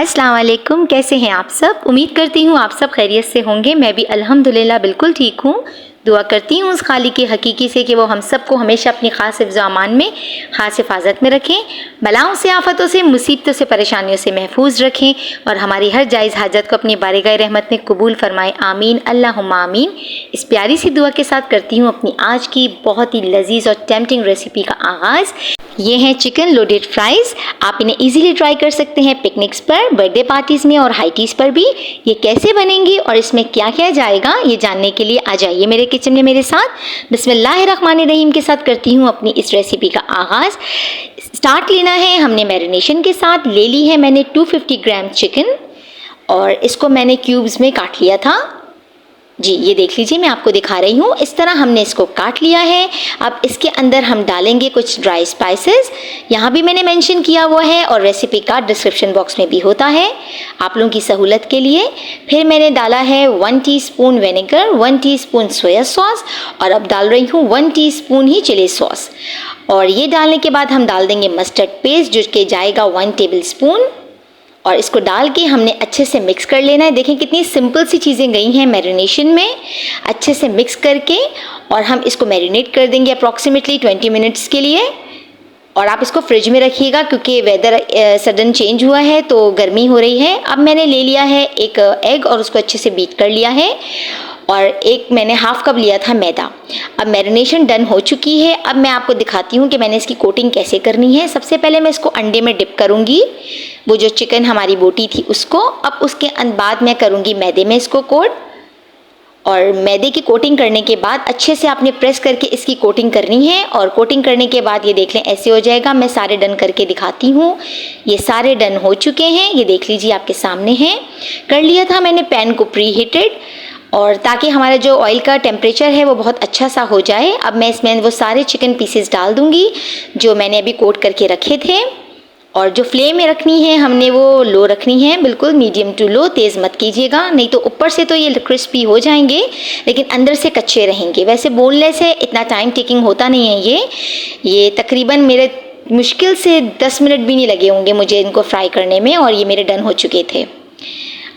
अस्सलाम वालेकुम, कैसे हैं आप सब। उम्मीद करती हूँ आप सब खैरियत से होंगे। मैं भी अल्हम्दुलिल्लाह बिल्कुल ठीक हूँ। दुआ करती हूँ उस खालिक की हकीकी से कि वो हम सबको हमेशा अपनी ख़ास हिफ्ज़ व अमान में, ख़ास हिफाजत में रखें, बलाओं से, आफतों से, मुसीबतों से, परेशानियों से महफूज रखें और हमारी हर जायज़ हाजत को अपनी बारगाह रहमत में कबूल फरमाए। आमीन अल्लाहुम्मा आमीन। इस प्यारी सी दुआ के साथ करती हूँ अपनी आज की बहुत ही लजीज और टेम्पटिंग रेसिपी का आगाज़। ये हैं चिकन लोडेड फ्राइज़। आप इन्हें इजीली ट्राई कर सकते हैं पिकनिक्स पर, बर्थडे पार्टीज़ में और हाईटीज़ पर भी। ये कैसे बनेंगी और इसमें क्या क्या जाएगा ये जानने के लिए आ जाइए मेरे किचन में मेरे साथ। बिस्मिल्लाहिर्रहमानिर्रहीम के साथ करती हूँ अपनी इस रेसिपी का आगाज़। स्टार्ट लेना है हमने मैरिनेशन के साथ। ले ली है मैंने 250 ग्राम चिकन और इसको मैंने क्यूब्स में काट लिया था। जी ये देख लीजिए, मैं आपको दिखा रही हूँ। इस तरह हमने इसको काट लिया है। अब इसके अंदर हम डालेंगे कुछ ड्राई स्पाइसेस। यहाँ भी मैंने मेंशन किया हुआ है और रेसिपी का डिस्क्रिप्शन बॉक्स में भी होता है आप लोगों की सहूलत के लिए। फिर मैंने डाला है 1 teaspoon vinegar, 1 teaspoon soya sauce और अब डाल रही हूँ 1 टीस्पून ही चिली सॉस। और ये डालने के बाद हम डाल देंगे मस्टर्ड पेस्ट जो कि जाएगा 1 टेबल स्पून और इसको डाल के हमने अच्छे से मिक्स कर लेना है। देखें कितनी सिंपल सी चीज़ें गई हैं मैरिनेशन में। अच्छे से मिक्स करके और हम इसको मैरिनेट कर देंगे अप्रॉक्सीमेटली 20 मिनट्स के लिए। और आप इसको फ्रिज में रखिएगा क्योंकि वेदर सडन चेंज हुआ है तो गर्मी हो रही है। अब मैंने ले लिया है एक एग और उसको अच्छे से बीट कर लिया है और एक मैंने हाफ कप लिया था मैदा। अब मैरिनेशन डन हो चुकी है। अब मैं आपको दिखाती हूँ कि मैंने इसकी कोटिंग कैसे करनी है। सबसे पहले मैं इसको अंडे में डिप करूँगी, वो जो चिकन हमारी बोटी थी उसको। अब उसके बाद मैं करूँगी मैदे में इसको कोट और मैदे की कोटिंग करने के बाद अच्छे से आपने प्रेस करके इसकी कोटिंग करनी है। और कोटिंग करने के बाद ये देख लें ऐसे हो जाएगा। मैं सारे डन करके दिखाती हूँ। ये सारे डन हो चुके हैं, ये देख लीजिए आपके सामने हैं। कर लिया था मैंने पैन को प्री हीटेड और ताकि हमारा जो ऑयल का टेम्परेचर है वो बहुत अच्छा सा हो जाए। अब मैं इसमें वो सारे चिकन पीसेस डाल दूँगी जो मैंने अभी कोट करके रखे थे। और जो फ्लेम में रखनी है हमने वो लो रखनी है, बिल्कुल मीडियम टू लो, तेज़ मत कीजिएगा नहीं तो ऊपर से तो ये क्रिस्पी हो जाएंगे लेकिन अंदर से कच्चे रहेंगे। वैसे बोनलेस है, इतना टाइम टेकिंग होता नहीं है ये तकरीबन मेरे मुश्किल से 10 मिनट भी नहीं लगे होंगे मुझे इनको फ्राई करने में और ये मेरे डन हो चुके थे।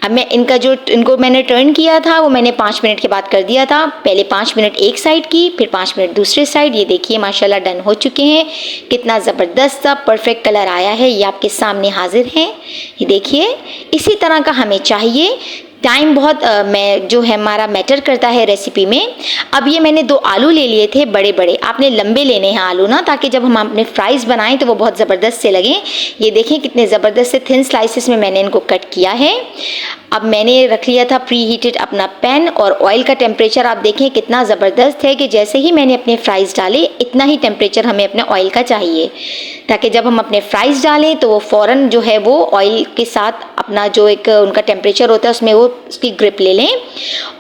अब मैं इनको मैंने टर्न किया था वो मैंने 5 मिनट के बाद कर दिया था। पहले 5 मिनट एक साइड की, फिर 5 मिनट दूसरे साइड। ये देखिए माशाल्लाह डन हो चुके हैं। कितना ज़बरदस्त सा परफेक्ट कलर आया है, ये आपके सामने हाजिर है। ये देखिए इसी तरह का हमें चाहिए। टाइम बहुत जो है हमारा मैटर करता है रेसिपी में। अब ये मैंने 2 आलू ले लिए थे बड़े बड़े। आपने लंबे लेने हैं आलू ना, ताकि जब हम अपने फ्राइज़ बनाएं तो वो बहुत ज़बरदस्त से लगें। ये देखें कितने ज़बरदस्त से थिन स्लाइसेस में मैंने इनको कट किया है। अब मैंने रख लिया था प्री हीटेड अपना पैन और ऑयल का टेम्परेचर आप देखें कितना ज़बरदस्त है कि जैसे ही मैंने अपने फ्राइज़ डाले इतना ही टेम्परेचर हमें अपने ऑयल का चाहिए ताकि जब हम अपने फ्राइज़ डालें तो वो फ़ौरन जो है वो ऑयल के साथ अपना जो एक उनका टेम्परेचर होता है उसमें वो उसकी ग्रिप ले लें।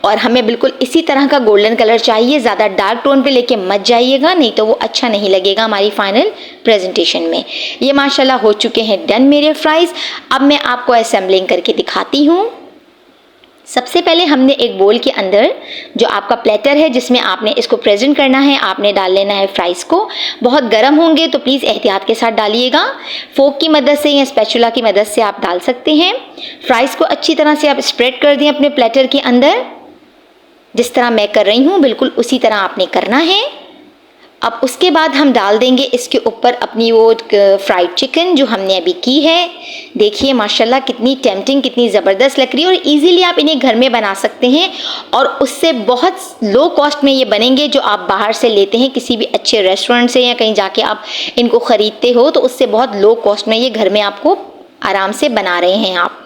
और हमें बिल्कुल इसी तरह का गोल्डन कलर चाहिए, ज़्यादा डार्क टोन पे लेके मत जाइएगा नहीं तो वो अच्छा नहीं लगेगा हमारी फाइनल प्रेजेंटेशन में। ये माशाल्लाह हो चुके हैं डन मेरे फ्राइज़। अब मैं आपको असेंबलिंग करके दिखाती हूँ। सबसे पहले हमने एक बोल के अंदर जो आपका प्लेटर है जिसमें आपने इसको प्रेजेंट करना है, आपने डाल लेना है फ्राइज़ को। बहुत गर्म होंगे तो प्लीज़ एहतियात के साथ डालिएगा। फोक की मदद से या स्पैचुला की मदद से आप डाल सकते हैं। फ्राइज़ को अच्छी तरह से आप स्प्रेड कर दें अपने प्लेटर के अंदर, जिस तरह मैं कर रही हूँ बिल्कुल उसी तरह आपने करना है। अब उसके बाद हम डाल देंगे इसके ऊपर अपनी वो फ्राइड चिकन जो हमने अभी की है। देखिए माशाल्लाह कितनी टेम्पटिंग, कितनी ज़बरदस्त लग रही है और इजीली आप इन्हें घर में बना सकते हैं और उससे बहुत लो कॉस्ट में ये बनेंगे। जो आप बाहर से लेते हैं किसी भी अच्छे रेस्टोरेंट से या कहीं जाके आप इनको ख़रीदते हो तो उससे बहुत लो कॉस्ट में ये घर में आपको आराम से बना रहे हैं आप।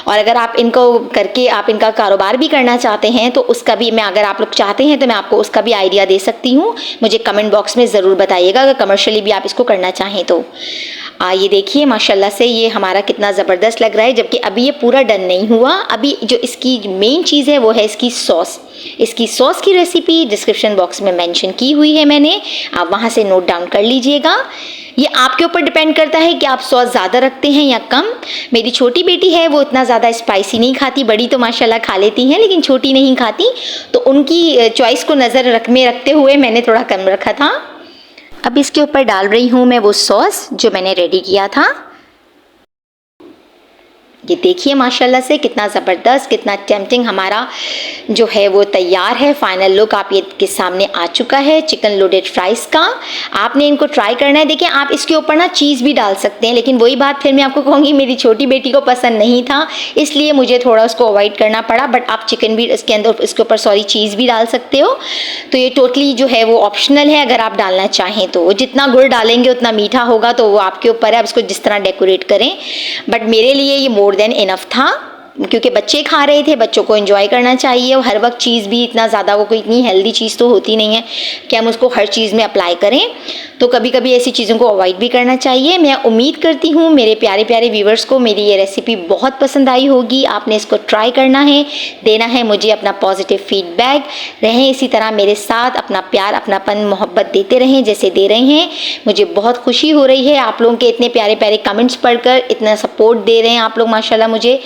और अगर आप इनको करके आप इनका कारोबार भी करना चाहते हैं तो उसका भी मैं, अगर आप लोग चाहते हैं तो मैं आपको उसका भी आइडिया दे सकती हूँ। मुझे कमेंट बॉक्स में ज़रूर बताइएगा अगर कमर्शियली भी आप इसको करना चाहें तो। ये देखिए माशाल्लाह से ये हमारा कितना ज़बरदस्त लग रहा है, जबकि अभी ये पूरा डन नहीं हुआ। अभी जो इसकी मेन चीज़ है वो है इसकी सॉस। इसकी सॉस की रेसिपी डिस्क्रिप्शन बॉक्स में मेंशन की हुई है मैंने, आप वहाँ से नोट डाउन कर लीजिएगा। ये आपके ऊपर डिपेंड करता है कि आप सॉस ज़्यादा रखते हैं या कम। मेरी छोटी बेटी है वो इतना ज़्यादा स्पाइसी नहीं खाती, बड़ी तो माशाल्लाह खा लेती हैं लेकिन छोटी नहीं खाती, तो उनकी चॉइस को नज़र में रखते हुए मैंने थोड़ा कम रखा था। अब इसके ऊपर डाल रही हूँ मैं वो सॉस जो मैंने रेडी किया था। ये देखिए माशाल्लाह से कितना ज़बरदस्त, कितना टेम्पटिंग हमारा जो है वो तैयार है। फाइनल लुक आप ये के सामने आ चुका है चिकन लोडेड फ्राइज़ का। आपने इनको ट्राई करना है। देखिए आप इसके ऊपर ना चीज़ भी डाल सकते हैं, लेकिन वही बात फिर मैं आपको कहूँगी मेरी छोटी बेटी को पसंद नहीं था, इसलिए मुझे थोड़ा उसको अवॉइड करना पड़ा। बट आप चिकन भी इसके अंदर इसके ऊपर चीज़ भी डाल सकते हो। तो ये टोटली जो है वो ऑप्शनल है, अगर आप डालना चाहें तो। जितना गुड़ डालेंगे उतना मीठा होगा, तो वो आपके ऊपर है, आप इसको जिस तरह डेकोरेट करें। बट मेरे लिए ये मोर देन इनफ था, क्योंकि बच्चे खा रहे थे, बच्चों को एंजॉय करना चाहिए। और हर वक्त चीज़ भी इतना ज़्यादा वो कोई इतनी हेल्दी चीज़ तो होती नहीं है कि हम उसको हर चीज़ में अप्लाई करें, तो कभी कभी ऐसी चीज़ों को अवॉइड भी करना चाहिए। मैं उम्मीद करती हूँ मेरे प्यारे प्यारे व्यूवर्स को मेरी ये रेसिपी बहुत पसंद आई होगी। आपने इसको ट्राई करना है, देना है मुझे अपना पॉजिटिव फीडबैक। रहें इसी तरह मेरे साथ, अपना प्यार अपनापन मोहब्बत देते रहें जैसे दे रहे हैं। मुझे बहुत खुशी हो रही है आप लोगों के इतने प्यारे प्यारे कमेंट्स पढ़कर, इतना सपोर्ट दे रहे हैं आप लोग माशाल्लाह मुझे।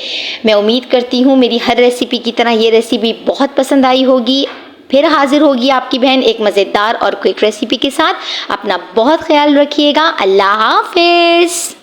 मैं उम्मीद करती हूँ मेरी हर रेसिपी की तरह ये रेसिपी बहुत पसंद आई होगी। फिर हाजिर होगी आपकी बहन एक मज़ेदार और क्विक रेसिपी के साथ। अपना बहुत ख्याल रखिएगा। अल्लाह हाफिज़।